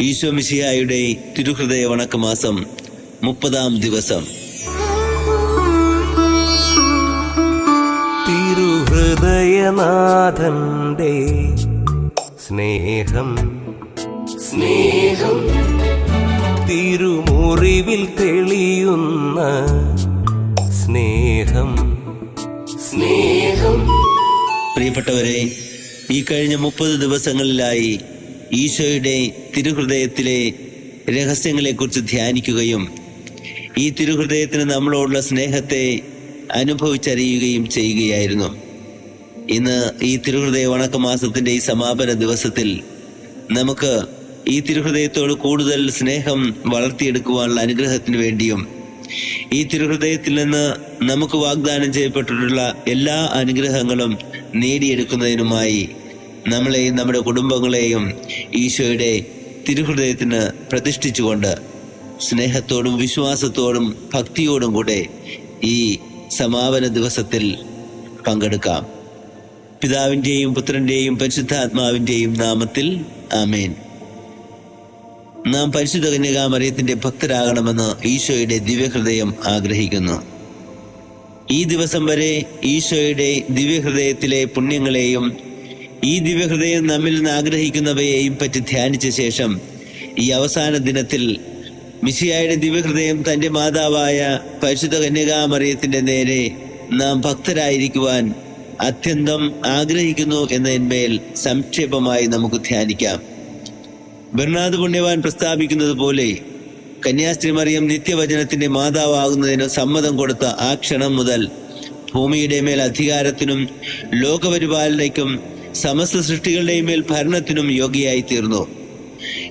ഈശോ മിശിഹായുടെ തിരുഹൃദയ വണക്കമാസം 30-ാം ദിവസം. തിരുഹൃദയനാഥന്റെ സ്നേഹം തിരുമുറിവിൽ തെളിയുന്ന സ്നേഹം. പ്രിയപ്പെട്ടവരെ, ഈ കഴിഞ്ഞ 30 ദിവസങ്ങളിലായി ഈശോയുടെ തിരുഹൃദയത്തിലെ രഹസ്യങ്ങളെക്കുറിച്ച് ധ്യാനിക്കുകയും ഈ തിരുഹൃദയത്തിന് നമ്മളോടുള്ള സ്നേഹത്തെ അനുഭവിച്ചറിയുകയും ചെയ്യുകയായിരുന്നു. ഇന്ന് ഈ തിരുഹൃദയ വണക്കമാസത്തിന്റെ ഈ സമാപന ദിവസത്തിൽ നമുക്ക് ഈ തിരുഹൃദയത്തോട് കൂടുതൽ സ്നേഹം വളർത്തിയെടുക്കുവാനുള്ള അനുഗ്രഹത്തിന് വേണ്ടിയും ഈ തിരുഹൃദയത്തിൽ നിന്ന് നമുക്ക് വാഗ്ദാനം ചെയ്യപ്പെട്ടിട്ടുള്ള എല്ലാ അനുഗ്രഹങ്ങളും നേടിയെടുക്കുന്നതിനുമായി നമ്മളെയും നമ്മുടെ കുടുംബങ്ങളെയും ഈശോയുടെ തിരുഹൃദയത്തിന് പ്രതിഷ്ഠിച്ചുകൊണ്ട് സ്നേഹത്തോടും വിശ്വാസത്തോടും ഭക്തിയോടും കൂടെ ഈ സമാപന ദിവസത്തിൽ പങ്കെടുക്കാം. പിതാവിൻ്റെയും പുത്രൻ്റെയും പരിശുദ്ധാത്മാവിൻ്റെയും നാമത്തിൽ ആമേൻ. നാം പരിശുദ്ധ കന്യകാമറിയത്തിൻ്റെ ഭക്തരാകണമെന്ന് ഈശോയുടെ ദിവ്യഹൃദയം ആഗ്രഹിക്കുന്നു. ഈ ദിവസം വരെ ഈശോയുടെ ദിവ്യഹൃദയത്തിലെ പുണ്യങ്ങളെയും ഈ ദിവ്യഹൃദയം നമ്മിൽ നിന്ന് ആഗ്രഹിക്കുന്നവയെയും പറ്റി ധ്യാനിച്ച ശേഷം ഈ അവസാന ദിനത്തിൽ മിശിഹായുടെ ദിവ്യഹൃദയം തൻ്റെ മാതാവായ പരിശുദ്ധ കന്യകാമറിയത്തിൻ്റെ നേരെ നാം ഭക്തരായിരിക്കുവാൻ അത്യന്തം ആഗ്രഹിക്കുന്നു എന്നതിന്മേൽ സംക്ഷേപമായി നമുക്ക് ധ്യാനിക്കാം. ബെർണാദ് പുണ്യവാൻ പ്രസ്താവിക്കുന്നത് പോലെ കന്യാസ്ത്രീ മറിയം നിത്യവചനത്തിന്റെ മാതാവാകുന്നതിന് സമ്മതം കൊടുത്ത ആ ക്ഷണം മുതൽ ഭൂമിയുടെ മേൽ അധികാരത്തിനും ലോകപരിപാലനയ്ക്കും സമസ്ത സൃഷ്ടികളുടെയും മേൽ ഭരണത്തിനും യോഗ്യയായി തീർന്നു.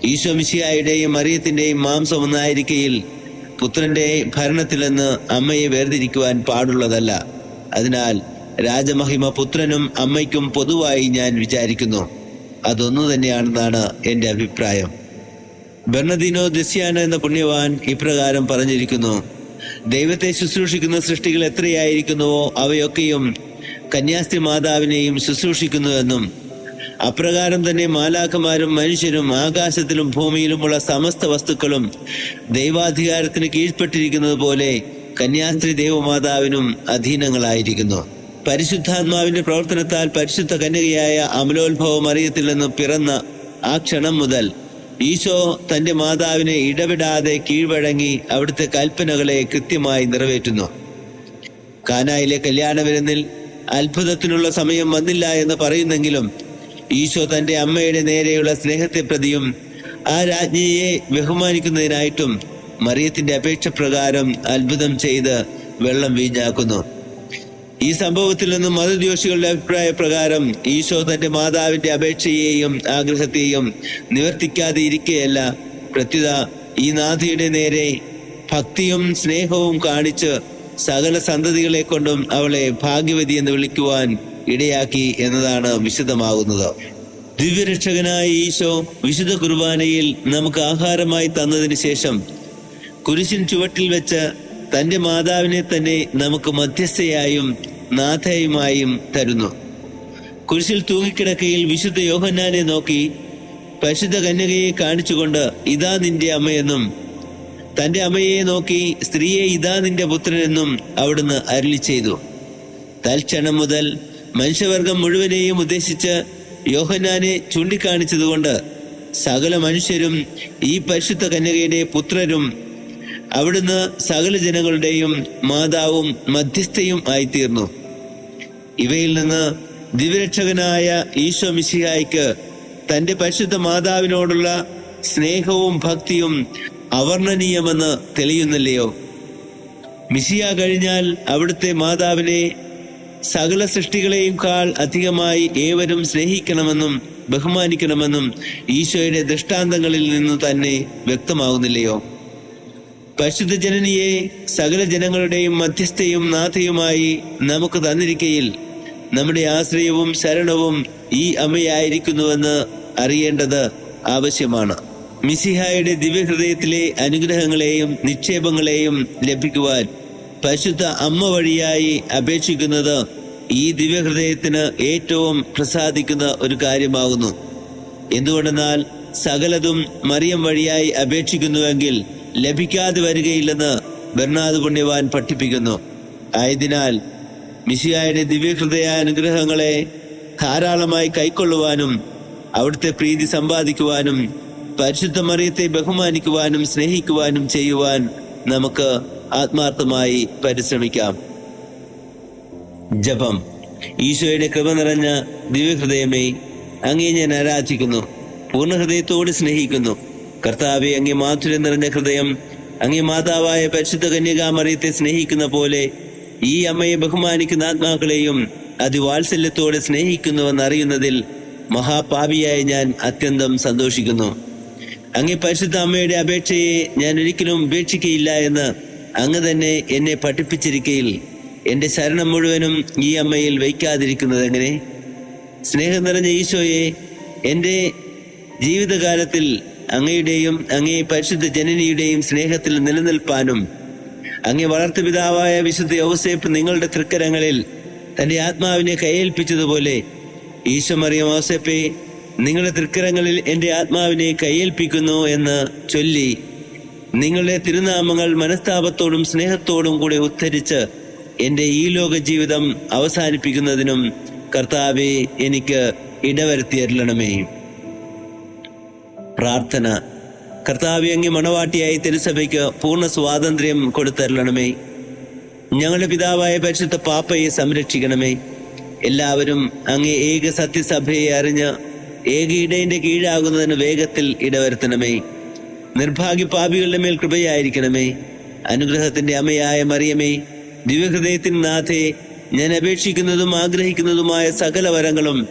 ഈശോ മിശിഹായുടെയും മറിയത്തിന്റെയും മാംസം ഒന്നായിരിക്കയിൽ പുത്രന്റെ ഭരണത്തിൽ നിന്ന് അമ്മയെ വേർതിരിക്കുവാൻ പാടുള്ളതല്ല. അതിനാൽ രാജമഹിമ പുത്രനും അമ്മയ്ക്കും പൊതുവായി ഞാൻ വിചാരിക്കുന്നു. അതൊന്നു തന്നെയാണെന്നാണ് എൻ്റെ അഭിപ്രായം. ബെർണദീനോ ദെസ്യാനോ എന്ന പുണ്യവാൻ ഇപ്രകാരം പറഞ്ഞിരിക്കുന്നു: ദൈവത്തെ ശുശ്രൂഷിക്കുന്ന സൃഷ്ടികൾ എത്രയായിരിക്കുന്നുവോ അവയൊക്കെയും കന്യാസ്ത്രീ മാതാവിനെയും ശുശ്രൂഷിക്കുന്നുവെന്നും അപ്രകാരം തന്നെ മാലാഖമാരും മനുഷ്യരും ആകാശത്തിലും ഭൂമിയിലുമുള്ള സമസ്ത വസ്തുക്കളും ദൈവാധികാരത്തിന് കീഴ്പ്പെട്ടിരിക്കുന്നത് പോലെ കന്യാസ്ത്രീ ദൈവമാതാവിനും അധീനങ്ങളായിരിക്കുന്നു. പരിശുദ്ധാത്മാവിന്റെ പ്രവർത്തനത്താൽ പരിശുദ്ധ കന്യകയായ അമലോത്ഭവ മറിയത്തിൽ നിന്ന് പിറന്ന ആ ക്ഷണം മുതൽ ഈശോ തന്റെ മാതാവിനെ ഇടപെടാതെ കീഴ്വഴങ്ങി അവിടുത്തെ കൽപ്പനകളെ കൃത്യമായി നിറവേറ്റുന്നു. കാനായിലെ കല്യാണ വിരുന്നിൽ അത്ഭുതത്തിനുള്ള സമയം വന്നില്ല എന്ന് പറയുന്നെങ്കിലും ഈശോ തന്റെ അമ്മയുടെ നേരെയുള്ള സ്നേഹത്തെ പ്രതിയും ആ രാജ്ഞിയെ ബഹുമാനിക്കുന്നതിനായിട്ടും മറിയത്തിന്റെ അപേക്ഷ പ്രകാരം അത്ഭുതം ചെയ്ത് വെള്ളം വീഞ്ഞാക്കുന്നു. ഈ സംഭവത്തിൽ നിന്നും മതദ്വേഷികളുടെ അഭിപ്രായ പ്രകാരം ഈശോ തന്റെ മാതാവിന്റെ അപേക്ഷയെയും ആഗ്രഹത്തെയും നിവർത്തിക്കാതെ ഇരിക്കുകയല്ല, പ്രത്യുത ഈ നാഥിയുടെ നേരെ ഭക്തിയും സ്നേഹവും കാണിച്ച് സകല സന്തതികളെ കൊണ്ടും അവളെ ഭാഗ്യവതി എന്ന് വിളിക്കുവാൻ ഇടയാക്കി എന്നതാണ് വിശദമാകുന്നത്. ദിവ്യരക്ഷകനായ ഈശോ വിശുദ്ധ കുർബാനയിൽ നമുക്ക് ആഹാരമായി തന്നതിന് ശേഷം കുരിശിൻ ചുവട്ടിൽ വെച്ച് തന്റെ മാതാവിനെ തന്നെ നമുക്ക് മധ്യസ്ഥയായും നാഥയുമായും തരുന്നു. കുരിശിൽ തൂങ്ങിക്കിടക്കയിൽ വിശുദ്ധ യോഹന്നാനെ നോക്കി പരിശുദ്ധ കന്യകയെ കാണിച്ചുകൊണ്ട് ഇതാ നിന്റെ അമ്മയെന്നും തന്റെ അമ്മയെ നോക്കി സ്ത്രീയെ ഇതാ നിന്റെ പുത്രനെന്നും അവിടുന്ന് അരുളി ചെയ്തു. തൽക്ഷണം മുതൽ മനുഷ്യവർഗം മുഴുവനെയും ഉദ്ദേശിച്ച് യോഹന്നാനെ ചൂണ്ടിക്കാണിച്ചതുകൊണ്ട് സകല മനുഷ്യരും ഈ പരിശുദ്ധ കന്യകയുടെ പുത്രരും അവിടുന്ന് സകല ജനങ്ങളുടെയും മാതാവും മധ്യസ്ഥയും ആയിത്തീർന്നു. ഇവയിൽ നിന്ന് ദിവ്യരക്ഷകനായ ഈശോ മിശിഹായ്ക്ക് തന്റെ പരിശുദ്ധ മാതാവിനോടുള്ള സ്നേഹവും ഭക്തിയും അവർണ്ണനീയമെന്ന് തെളിയുന്നില്ലയോ? മിശിഹ കഴിഞ്ഞാൽ അവിടുത്തെ മാതാവിനെ സകല സൃഷ്ടികളെയും കാൾ അധികമായി ഏവരും സ്നേഹിക്കണമെന്നും ബഹുമാനിക്കണമെന്നും ഈശോയുടെ ദൃഷ്ടാന്തങ്ങളിൽ നിന്ന് തന്നെ വ്യക്തമാകുന്നില്ലയോ? പരിശുദ്ധ ജനനിയെ സകല ജനങ്ങളുടെയും മധ്യസ്ഥയും നാഥയുമായി നമുക്ക് തന്നിരിക്കയിൽ നമ്മുടെ ആശ്രയവും ശരണവും ഈ അമ്മയായിരിക്കുന്നുവെന്ന് അറിയേണ്ടത് ആവശ്യമാണ്. മിശിഹായുടെ ദിവ്യഹൃദയത്തിലെ അനുഗ്രഹങ്ങളെയും നിക്ഷേപങ്ങളെയും ലഭിക്കുവാൻ പരിശുദ്ധ അമ്മ വഴിയായി അപേക്ഷിക്കുന്നത് ഈ ദിവ്യഹൃദയത്തിന് ഏറ്റവും പ്രസാദിക്കുന്ന ഒരു കാര്യമാകുന്നു. എന്തുകൊണ്ടെന്നാൽ സകലതും മറിയം വഴിയായി അപേക്ഷിക്കുന്നുവെങ്കിൽ ലഭിക്കാതെ വരികയില്ലെന്ന് ബെർണാദ് പുണ്യവാൻ പഠിപ്പിക്കുന്നു. ആയതിനാൽ മിശിഹായുടെ ദിവ്യഹൃദയ അനുഗ്രഹങ്ങളെ ധാരാളമായി കൈക്കൊള്ളുവാനും അവിടുത്തെ പ്രീതി സമ്പാദിക്കുവാനും പരിശുദ്ധ മറിയത്തെ ബഹുമാനിക്കുവാനും സ്നേഹിക്കുവാനും ചെയ്യുവാൻ നമുക്ക് ആത്മാർത്ഥമായി പരിശ്രമിക്കാം. ജപം. ഈശോയുടെ കൃപ നിറഞ്ഞ ദിവ്യഹൃദയമേ, അങ്ങേ ഞാൻ ആരാധിക്കുന്നു, പൂർണ്ണഹൃദയത്തോട് സ്നേഹിക്കുന്നു. കർത്താവെ, അങ്ങേ മാധുര്യം നിറഞ്ഞ ഹൃദയം അങ്ങേ മാതാവായ പരിശുദ്ധ കന്യകാമറിയത്തെ സ്നേഹിക്കുന്ന പോലെ ഈ അമ്മയെ ബഹുമാനിക്കുന്ന ആത്മാക്കളെയും അതിവാത്സല്യത്തോടെ സ്നേഹിക്കുന്നുവെന്നറിയുന്നതിൽ മഹാപാപിയായ ഞാൻ അത്യന്തം സന്തോഷിക്കുന്നു. അങ്ങേ പരിശുദ്ധ അമ്മയുടെ അപേക്ഷയെ ഞാൻ ഒരിക്കലും ഉപേക്ഷിക്കയില്ല എന്ന് അങ്ങ് തന്നെ എന്നെ പഠിപ്പിച്ചിരിക്കയിൽ എന്റെ ശരണം മുഴുവനും ഈ അമ്മയിൽ വയ്ക്കാതിരിക്കുന്നത് എങ്ങനെ? സ്നേഹം നിറഞ്ഞ ഈശോയെ, എന്റെ ജീവിതകാലത്തിൽ അങ്ങയുടെയും അങ്ങേ പരിശുദ്ധ ജനനിയുടെയും സ്നേഹത്തിൽ നിലനിൽപ്പാനും അങ്ങേ വളർത്തുപിതാവായ വിശുദ്ധ യൗസേപ്പ് നിങ്ങളുടെ തൃക്കരങ്ങളിൽ തന്റെ ആത്മാവിനെ കയ്യേൽപ്പിച്ചതുപോലെ ഈശോ മറിയം ഔസേപ്പെ, നിങ്ങളുടെ തൃക്കരങ്ങളിൽ എന്റെ ആത്മാവിനെ കയ്യേൽപ്പിക്കുന്നു എന്ന് ചൊല്ലി നിങ്ങളുടെ തിരുനാമങ്ങൾ മനസ്താപത്തോടും സ്നേഹത്തോടും കൂടെ ഉദ്ധരിച്ച് എന്റെ ഈ ലോക ജീവിതം അവസാനിപ്പിക്കുന്നതിനും കർത്താവെ എനിക്ക് ഇടവരുത്തിയരുളണമേ. പ്രാർത്ഥന. കർത്താവെ, അങ്ങേ മണവാട്ടിയായി തിരുസഭയ്ക്ക് പൂർണ്ണ സ്വാതന്ത്ര്യം കൊടുത്തരുളണമേ. ഞങ്ങളുടെ പിതാവായ പരിശുദ്ധ പാപ്പയെ സംരക്ഷിക്കണമേ. എല്ലാവരും അങ്ങേ ഏക സത്യസഭയെ അറിഞ്ഞ് ഏക ഇടയന്റെ കീഴാകുന്നതിന് വേഗത്തിൽ ഇടവരുത്തണമേ. നിർഭാഗ്യ പാപികളുടെ മേൽ കൃപയായിരിക്കണമേ. അനുഗ്രഹത്തിന്റെ അമ്മയായ മറിയമേ, ദിവ്യഹൃദയത്തിന് നാഥേ, ഞാൻ അപേക്ഷിക്കുന്നതും ആഗ്രഹിക്കുന്നതുമായ സകല വരങ്ങളും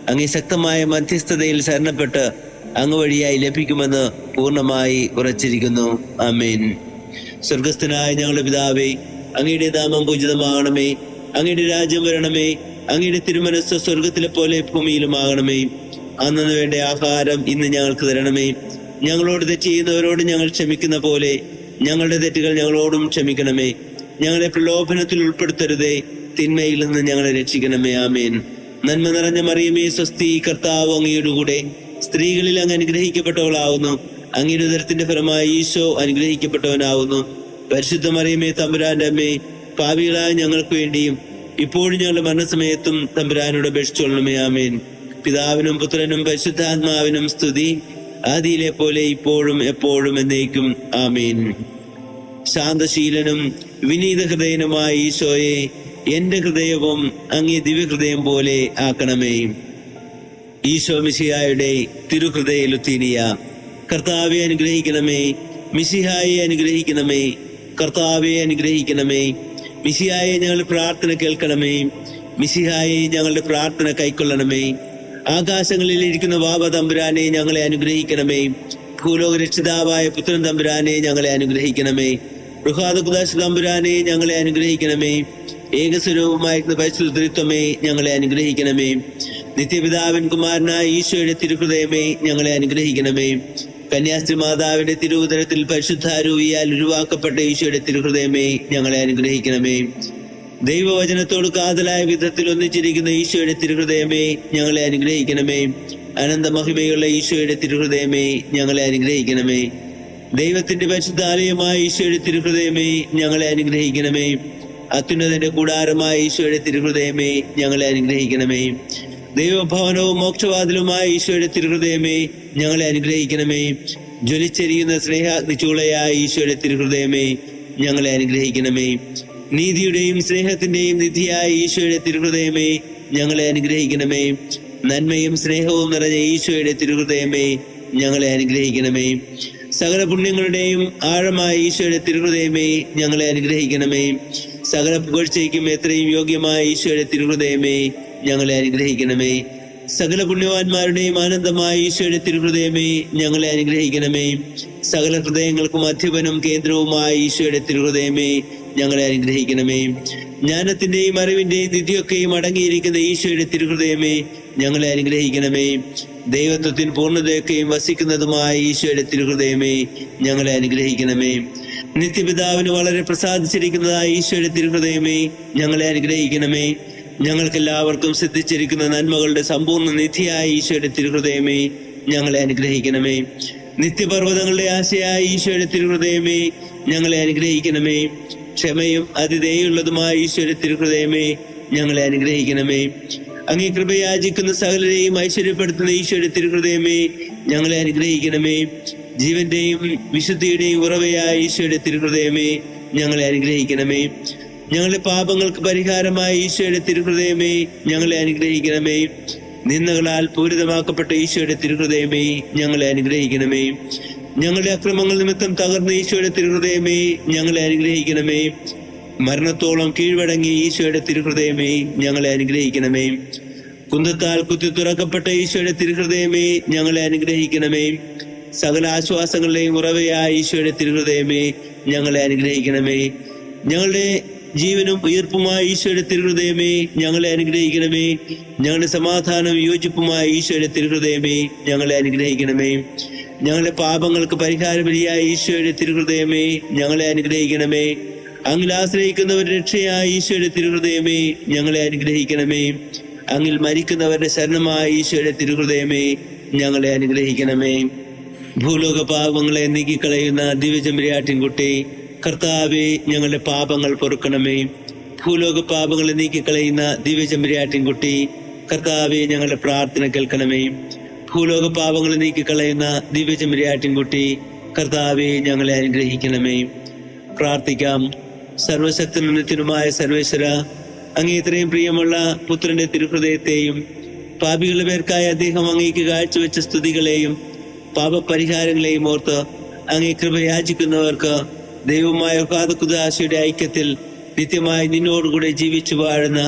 അങ്ങേ ശക്തമായ മധ്യസ്ഥതയിൽ ശരണപ്പെട്ട് അങ്ങ് വഴിയായി ലഭിക്കുമെന്ന് പൂർണ്ണമായി ഉറച്ചിരിക്കുന്നു. ആമേൻ. സ്വർഗസ്ഥനായ ഞങ്ങളുടെ പിതാവേ, അങ്ങയുടെ നാമം പൂജിതമാകണമേ. അങ്ങയുടെ രാജ്യം വരണമേ. അങ്ങയുടെ തിരുമനസ്സ് സ്വർഗത്തിലെ പോലെ ഭൂമിയിലുമാകണമേ. അന്നു വേണ്ട ആഹാരം ഇന്ന് ഞങ്ങൾക്ക് തരണമേ. ഞങ്ങളോട് തെറ്റ് ചെയ്യുന്നവരോട് ഞങ്ങൾ ക്ഷമിക്കുന്ന പോലെ ഞങ്ങളുടെ തെറ്റുകൾ ഞങ്ങളോടും ക്ഷമിക്കണമേ. ഞങ്ങളെ പ്രലോഭനത്തിൽ ഉൾപ്പെടുത്തരുതേ, തിന്മയിൽ നിന്ന് ഞങ്ങളെ രക്ഷിക്കണമേ. ആമേൻ. നന്മ നിറഞ്ഞ മറിയമേ, സ്വസ്തി, കർത്താവ് അങ്ങയുടെ കൂടെ സ്ത്രീകളിൽ അങ്ങ് അനുഗ്രഹിക്കപ്പെട്ടവളാവുന്നു. അങ്ങയുടെ ഉദരത്തിന്റെ ഫലമായി ഈശോ അനുഗ്രഹിക്കപ്പെട്ടവനാവുന്നു. പരിശുദ്ധ മറിയമേ, തമ്പുരാന്റെ അമ്മേ, പാപികളായ ഞങ്ങൾക്ക് വേണ്ടിയും ഇപ്പോഴും ഞങ്ങളുടെ മരണസമയത്തും തമ്പുരാനോട് അപേക്ഷിച്ചോളണമേ. ആമേൻ. പിതാവിനും പുത്രനും പരിശുദ്ധാത്മാവിനും സ്തുതി, ആദിയിലെ പോലെ ഇപ്പോഴും എപ്പോഴും എന്നേക്കും. ആമേൻ. ശാന്തശീലനും വിനീത ഹൃദയനുമായ ഈശോയെ, എന്റെ ഹൃദയവും അങ്ങേ ദിവ്യഹൃദയം പോലെ ആക്കണമേ. ഈശോ മിശിഹായുടെ തിരുഹൃദയ ലുത്തീനിയ. കർത്താവെ അനുഗ്രഹിക്കണമേ. മിശിഹായെ അനുഗ്രഹിക്കണമേ. കർത്താവെ അനുഗ്രഹിക്കണമേ. മിശിഹായെ ഞങ്ങളുടെ പ്രാർത്ഥന കേൾക്കണമേ. മിശിഹായെ ഞങ്ങളുടെ പ്രാർത്ഥന കൈക്കൊള്ളണമേ. ആകാശങ്ങളിൽ ഇരിക്കുന്ന വാവ തമ്പുരാനെ ഞങ്ങളെ അനുഗ്രഹിക്കണമേ. ഭൂലോക രക്ഷിതാവായ പുത്രൻ തമ്പുരാനെ ഞങ്ങളെ അനുഗ്രഹിക്കണമേ. റുഹാദുദാശ തമ്പുരാനെ ഞങ്ങളെ അനുഗ്രഹിക്കണമേ. ഏകസ്വരൂപമായിരുന്ന പരിശുദ്ധ ത്രിത്വമേ ഞങ്ങളെ അനുഗ്രഹിക്കണമേ. നിത്യപിതാവിൻ കുമാരനായ ഈശോയുടെ തിരുഹൃദയമേ ഞങ്ങളെ അനുഗ്രഹിക്കണമേ. കന്യാസ്ത്രീ മാതാവിന്റെ തിരുവുദരത്തിൽ പരിശുദ്ധാരൂപിയാൽ ഉരുവാക്കപ്പെട്ട ഈശോയുടെ തിരുഹൃദയമേ ഞങ്ങളെ അനുഗ്രഹിക്കണമേ. ദൈവവചനത്തോട് കാതലായ വിധത്തിൽ ഒന്നിച്ചിരിക്കുന്ന ഈശോയുടെ തിരുഹൃദയമേ ഞങ്ങളെ അനുഗ്രഹിക്കണമേ. അനന്ത മഹിമയുള്ള ഈശോയുടെ തിരുഹൃദയമേ ഞങ്ങളെ അനുഗ്രഹിക്കണമേ. ദൈവത്തിന്റെ പരിശുദ്ധാലയമായ ഈശോയുടെ തിരുഹൃദയമേ ഞങ്ങളെ അനുഗ്രഹിക്കണമേ. അത്യുന്നതന്റെ കൂടാരമായ ഈശോയുടെ തിരുഹൃദയമേ ഞങ്ങളെ അനുഗ്രഹിക്കണമേ. ദൈവഭവനവും മോക്ഷവാതിലുമായ ഈശോയുടെ തിരുഹൃദയമേ ഞങ്ങളെ അനുഗ്രഹിക്കണമേ. ജ്വലിച്ചെരിയുന്ന സ്നേഹാഗ്നി ചൂളയായ ഈശോയുടെ തിരുഹൃദയമേ ഞങ്ങളെ അനുഗ്രഹിക്കണമേ. നീതിയുടെയും സ്നേഹത്തിന്റെയും നിധിയായ ഈശോയുടെ തിരുഹൃദയമേ ഞങ്ങളെ അനുഗ്രഹിക്കണമേ. നന്മയും സ്നേഹവും നിറഞ്ഞ ഈശോയുടെ തിരുഹൃദയമേ ഞങ്ങളെ അനുഗ്രഹിക്കണമേ. സകല പുണ്യങ്ങളുടെയും ആഴമായ ഈശോയുടെ തിരുഹൃദയമേ ഞങ്ങളെ അനുഗ്രഹിക്കണമേ. സകല പുകഴ്ചയ്ക്കും എത്രയും യോഗ്യമായ ഈശോയുടെ തിരുഹൃദയമേ ഞങ്ങളെ അനുഗ്രഹിക്കണമേ. സകല പുണ്യവാന്മാരുടെയും ആനന്ദമായ ഈശോയുടെ തിരുഹൃദയമേ ഞങ്ങളെ അനുഗ്രഹിക്കണമേ. സകല ഹൃദയങ്ങൾക്കും അധ്യപനും കേന്ദ്രവുമായ ഈശോയുടെ തിരുഹൃദയമേ ഞങ്ങളെ അനുഗ്രഹിക്കണമേ. ജ്ഞാനത്തിന്റെയും അറിവിന്റെയും നിധിയൊക്കെയും അടങ്ങിയിരിക്കുന്ന ഈശോയുടെ തിരുഹൃദയമേ ഞങ്ങളെ അനുഗ്രഹിക്കണമേ. ദൈവത്വത്തിൽ പൂർണ്ണതയൊക്കെയും വസിക്കുന്നതുമായ ഈശോയുടെ തിരുഹൃദയമേ ഞങ്ങളെ അനുഗ്രഹിക്കണമേ. നിത്യപിതാവിന് വളരെ പ്രസാദിച്ചിരിക്കുന്നതായ ഈശോയുടെ തിരുഹൃദയമേ ഞങ്ങളെ അനുഗ്രഹിക്കണമേ. ഞങ്ങൾക്കെല്ലാവർക്കും സിദ്ധിച്ചിരിക്കുന്ന നന്മകളുടെ സമ്പൂർണ്ണ നിധിയായ ഈശോയുടെ തിരുഹൃദയമേ ഞങ്ങളെ അനുഗ്രഹിക്കണമേ. നിത്യപർവ്വതങ്ങളുടെ ആശയായ ഈശോയുടെ തിരുഹൃദയമേ, ഞങ്ങളെ അനുഗ്രഹിക്കണമേ. ക്ഷമയും അതിഥേയുള്ളതുമായ ഈശോയുടെ തിരുഹൃദയമേ, ഞങ്ങളെ അനുഗ്രഹിക്കണമേ. അങ്ങേ കൃപയാചിക്കുന്ന സകലരെയും ഐശ്വര്യപ്പെടുത്തുന്ന ഈശോയുടെ തിരുഹൃദയമേ, ഞങ്ങളെ അനുഗ്രഹിക്കണമേ. ജീവന്റെയും വിശുദ്ധിയുടെയും ഉറവയായ ഈശോയുടെ തിരുഹൃദയമേ, ഞങ്ങളെ അനുഗ്രഹിക്കണമേ. ഞങ്ങളുടെ പാപങ്ങൾക്ക് പരിഹാരമായ ഈശോയുടെ തിരുഹൃദയമേ, ഞങ്ങളെ അനുഗ്രഹിക്കണമേ. നിന്ദകളാൽ പൂരിതമാക്കപ്പെട്ട ഈശോയുടെ തിരുഹൃദയമേ, ഞങ്ങളെ അനുഗ്രഹിക്കണമേ. ഞങ്ങളുടെ അക്രമങ്ങൾ നിമിത്തം തകർന്ന ഈശോയുടെ തിരുഹൃദയമേ, ഞങ്ങളെ അനുഗ്രഹിക്കണമേ. മരണത്തോളം കീഴ്വടങ്ങിയ ഈശോയുടെ തിരുഹൃദയമേ, ഞങ്ങളെ അനുഗ്രഹിക്കണമേ. കുന്തത്താൽ കുത്തി തുറക്കപ്പെട്ട ഈശോയുടെ തിരുഹൃദയമേ, ഞങ്ങളെ അനുഗ്രഹിക്കണമേ. സകല ആശ്വാസങ്ങളുടെയും ഉറവയായ ഈശോയുടെ തിരുഹൃദയമേ, ഞങ്ങളെ അനുഗ്രഹിക്കണമേ. ഞങ്ങളുടെ ജീവനും ഉയർപ്പുമായ ഈശോയുടെ തിരുഹൃദയമേ, ഞങ്ങളെ അനുഗ്രഹിക്കണമേ. ഞങ്ങളുടെ സമാധാനവും യോജിപ്പുമായ ഈശോയുടെ തിരുഹൃദയമേ, ഞങ്ങളെ അനുഗ്രഹിക്കണമേ. ഞങ്ങളുടെ പാപങ്ങൾക്ക് പരിഹാരബലിയായ ഈശോയുടെ തിരുഹൃദയമേ, ഞങ്ങളെ അനുഗ്രഹിക്കണമേ. അങ്ങിൽ ആശ്രയിക്കുന്നവരുടെ രക്ഷയായ ഈശോയുടെ തിരുഹൃദയമേ, ഞങ്ങളെ അനുഗ്രഹിക്കണമേ. അങ്ങിൽ മരിക്കുന്നവരുടെ ശരണമായ ഈശോയുടെ തിരുഹൃദയമേ, ഞങ്ങളെ അനുഗ്രഹിക്കണമേ. ഭൂലോക പാപങ്ങളെ നീക്കിക്കളയുന്ന ദിവ്യചെമ്പരിയാട്ടിൻകുട്ടി, കർത്താവേ, ഞങ്ങളുടെ പാപങ്ങൾ പൊറുക്കണമേ. ഭൂലോക പാപങ്ങളെ നീക്കിക്കളയുന്ന ദിവ്യചെമ്പരിയാട്ടിൻകുട്ടി, കർത്താവേ, ഞങ്ങളുടെ പ്രാർത്ഥന കേൾക്കണമേ. ഭൂലോക പാപങ്ങളെ നീക്കിക്കളയുന്ന ദിവ്യചെമ്പരിയാട്ടിൻകുട്ടി, കർത്താവേ, ഞങ്ങളെ അനുഗ്രഹിക്കണമേ. പ്രാർത്ഥിക്കാം. സർവശക്തനും നിത്യനുമായ സർവേശ്വര, അങ്ങേ ഇത്രയും പ്രിയമുള്ള പുത്രന്റെ തിരുഹൃദയത്തെയും പാപികളുടെ പേർക്കായി അദ്ദേഹം അങ്ങേക്ക് കാഴ്ചവെച്ച സ്തുതികളെയും പാപപരിഹാരങ്ങളെയും ഓർത്ത് അങ്ങേ കൃപ യാചിക്കുന്നവർക്ക് ദൈവമായ ഖുദാശയുടെ ഐക്യത്തിൽ നിത്യമായി നിന്നോടുകൂടെ ജീവിച്ചു വാഴുന്ന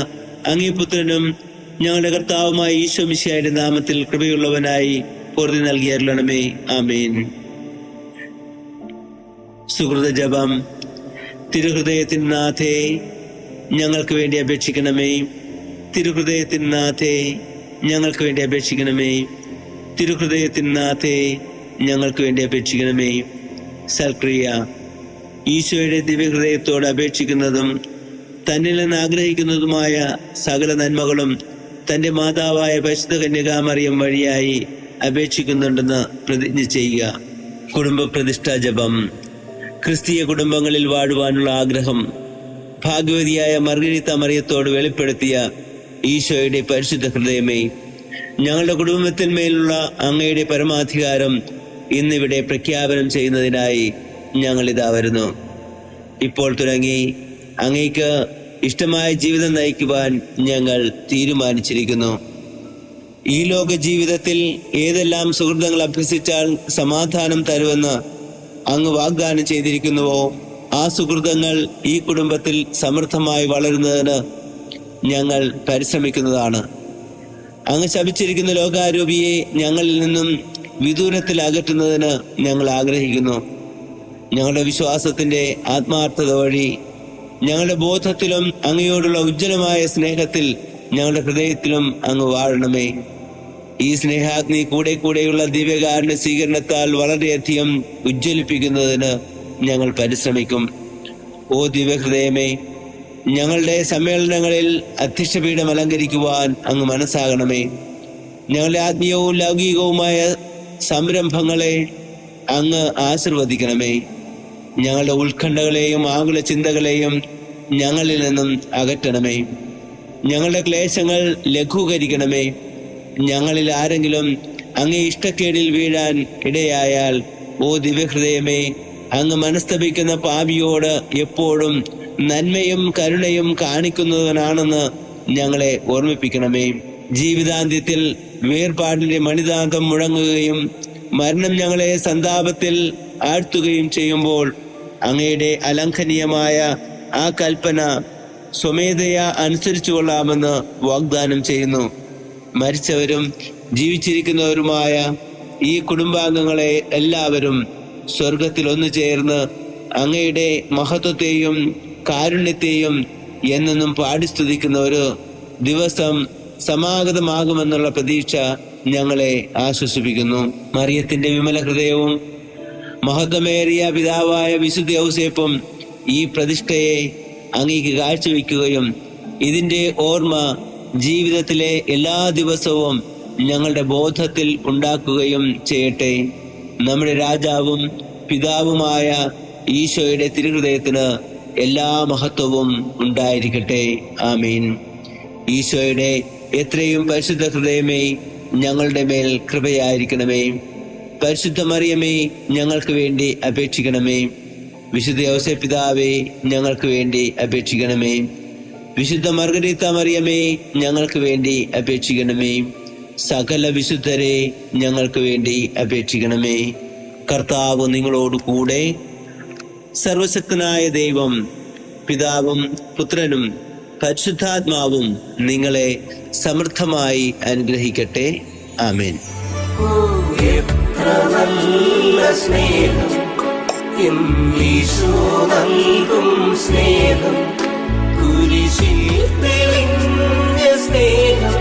അങ്ങേ പുത്രനും ഞങ്ങളുടെ കർത്താവുമായ ഈശോ മിശിഹായുടെ നാമത്തിൽ കൃപയുള്ളവനായി പൊറുതി നൽകിയരുളണമേ. ആമേൻ. സുഹൃത ജപം. തിരുഹൃദയത്തിൻ നാഥേ, ഞങ്ങൾക്ക് വേണ്ടി അപേക്ഷിക്കണമേ. തിരുഹൃദയത്തിൻ നാഥേ, ഞങ്ങൾക്ക് വേണ്ടി അപേക്ഷിക്കണമേ. തിരുഹൃദയത്തിൻ നാഥേ, ഞങ്ങൾക്ക് വേണ്ടി അപേക്ഷിക്കണമേ. സൽക്രിയ. ഈശോയുടെ ദിവ്യഹൃദയത്തോട് അപേക്ഷിക്കുന്നതും തന്നിൽ നിന്ന് ആഗ്രഹിക്കുന്നതുമായ സകല നന്മകളും തന്റെ മാതാവായ പരിശുദ്ധ കന്യകാമറിയം വഴിയായി അപേക്ഷിക്കുന്നുണ്ടെന്ന് പ്രതിജ്ഞ ചെയ്യുക. കുടുംബ പ്രതിഷ്ഠാ ജപം. ക്രിസ്തീയ കുടുംബങ്ങളിൽ വാഴുവാനുള്ള ആഗ്രഹം ഭാഗ്യവതിയായ മർഗരീത്ത മറിയത്തോട് വെളിപ്പെടുത്തിയ ഈശോയുടെ പരിശുദ്ധ ഹൃദയമേ, ഞങ്ങളുടെ കുടുംബത്തിന്മേലുള്ള അങ്ങയുടെ പരമാധികാരം ഇന്നിവിടെ പ്രഖ്യാപനം ചെയ്യുന്നതിനായി ഞങ്ങളിതാ വരുന്നു. ഇപ്പോൾ തുടങ്ങി അങ്ങേക്ക് ഇഷ്ടമായ ജീവിതം നയിക്കുവാൻ ഞങ്ങൾ തീരുമാനിച്ചിരിക്കുന്നു. ഈ ലോക ജീവിതത്തിൽ ഏതെല്ലാം സുഹൃത്തുക്കൾ അഭ്യസിച്ചാൽ സമാധാനം തരുമെന്ന് അങ്ങ് വാഗ്ദാനം ചെയ്തിരിക്കുന്നുവോ, ആ സുഹൃത്തുക്കൾ ഈ കുടുംബത്തിൽ സമൃദ്ധമായി വളരുന്നതിന് ഞങ്ങൾ പരിശ്രമിക്കുന്നതാണ്. അങ്ങ് ശപിച്ചിരിക്കുന്ന ലോകാരൂപിയെ ഞങ്ങളിൽ നിന്നും വിദൂരത്തിൽ അകറ്റുന്നതിന് ഞങ്ങൾ ആഗ്രഹിക്കുന്നു. ഞങ്ങളുടെ വിശ്വാസത്തിന്റെ ആത്മാർത്ഥത വഴി ഞങ്ങളുടെ ബോധത്തിലും അങ്ങയോടുള്ള ഉജ്ജ്വലമായ സ്നേഹത്തിൽ ഞങ്ങളുടെ ഹൃദയത്തിലും അങ്ങ് വാഴണമേ. ഈ സ്നേഹാഗ്നി കൂടെ കൂടെയുള്ള ദിവ്യകാരുണ്യ സ്വീകരണത്താൽ വളരെയധികം ഉജ്ജ്വലിപ്പിക്കുന്നതിന് ഞങ്ങൾ പരിശ്രമിക്കും. ഓ ദിവ്യഹൃദയമേ, ഞങ്ങളുടെ സമ്മേളനങ്ങളിൽ അധ്യക്ഷപീഠം അലങ്കരിക്കുവാൻ അങ്ങ് മനസ്സാകണമേ. ഞങ്ങളുടെ ആത്മീയവും ലൗകികവുമായ സംരംഭങ്ങളെ അങ്ങ് ആശീർവദിക്കണമേ. ഞങ്ങളുടെ ഉത്കണ്ഠകളെയും ആകുല ചിന്തകളെയും ഞങ്ങളിൽ നിന്നും അകറ്റണമേ. ഞങ്ങളുടെ ക്ലേശങ്ങൾ ലഘൂകരിക്കണമേ. ഞങ്ങളിൽ ആരെങ്കിലും അങ്ങേ ഇഷ്ടക്കേടിൽ വീഴാൻ ഇടയായാൽ ഓ ദിവ്യഹൃദയമേ, അങ്ങ് മനസ്തപിക്കുന്ന പാപിയോട് എപ്പോഴും നന്മയും കരുണയും കാണിക്കുന്നവനാണെന്ന് ഞങ്ങളെ ഓർമ്മിപ്പിക്കണമേ. ജീവിതാന്ത്യത്തിൽ വേർപാടിന്റെ മണിതാന്തം മുഴങ്ങുകയും മരണം ഞങ്ങളെ സന്താപത്തിൽ ആഴ്ത്തുകയും ചെയ്യുമ്പോൾ അങ്ങയുടെ അലംഘനീയമായ ആ കൽപ്പന സ്വമേധയാ അനുസരിച്ചു കൊള്ളാമെന്ന് വാഗ്ദാനം ചെയ്യുന്നു. മരിച്ചവരും ജീവിച്ചിരിക്കുന്നവരുമായ ഈ കുടുംബാംഗങ്ങളെ എല്ലാവരും സ്വർഗത്തിൽ ഒന്നു ചേർന്ന് അങ്ങയുടെ മഹത്വത്തെയും കാരുണ്യത്തെയും എന്നെന്നും പാടിസ്തുതിക്കുന്ന ഒരു ദിവസം സമാഗതമാകുമെന്നുള്ള പ്രതീക്ഷ ഞങ്ങളെ ആശ്വസിപ്പിക്കുന്നു. മറിയത്തിന്റെ വിമല ഹൃദയവും മഹത്വമേറിയ പിതാവായ വിശുദ്ധ ഔസേപ്പും ഈ പ്രതിഷ്ഠയെ അങ്ങേക്ക് കാഴ്ചവെക്കുകയും ഇതിന്റെ ഓർമ്മ ജീവിതത്തിലെ എല്ലാ ദിവസവും ഞങ്ങളുടെ ബോധത്തിൽ ഉണ്ടാക്കുകയും ചെയ്യട്ടെ. നമ്മുടെ രാജാവും പിതാവുമായ ഈശോയുടെ തിരുഹൃദയത്തിന് എല്ലാ മഹത്വവും ഉണ്ടായിരിക്കട്ടെ. ആമീൻ. ഈശോയുടെ എത്രയും പരിശുദ്ധ ഹൃദയമേ, ഞങ്ങളുടെ മേൽ കൃപയായിരിക്കണമേ. പരിശുദ്ധ മറിയമേ, ഞങ്ങൾക്ക് വേണ്ടി അപേക്ഷിക്കണമേ. വിശുദ്ധ യോസേപ്പ് പിതാവേ, ഞങ്ങൾക്ക് വേണ്ടി അപേക്ഷിക്കണമേ. വിശുദ്ധ മർഗരീത്ത മറിയമേ, ഞങ്ങൾക്ക് വേണ്ടി അപേക്ഷിക്കണമേ. സകല വിശുദ്ധരെ, ഞങ്ങൾക്ക് വേണ്ടി അപേക്ഷിക്കണമേ. കർത്താവ് നിങ്ങളോട് കൂടെ. സർവശക്തനായ ദൈവം പിതാവും പുത്രനും പരിശുദ്ധാത്മാവും നിങ്ങളെ സമൃദ്ധമായി അനുഗ്രഹിക്കട്ടെ. ആമേൻ. എത്ര നല്ല സ്നേഹം, ഈശോ നൽകും സ്നേഹം, കുരിശിൽ തെളിഞ്ഞ സ്നേഹം,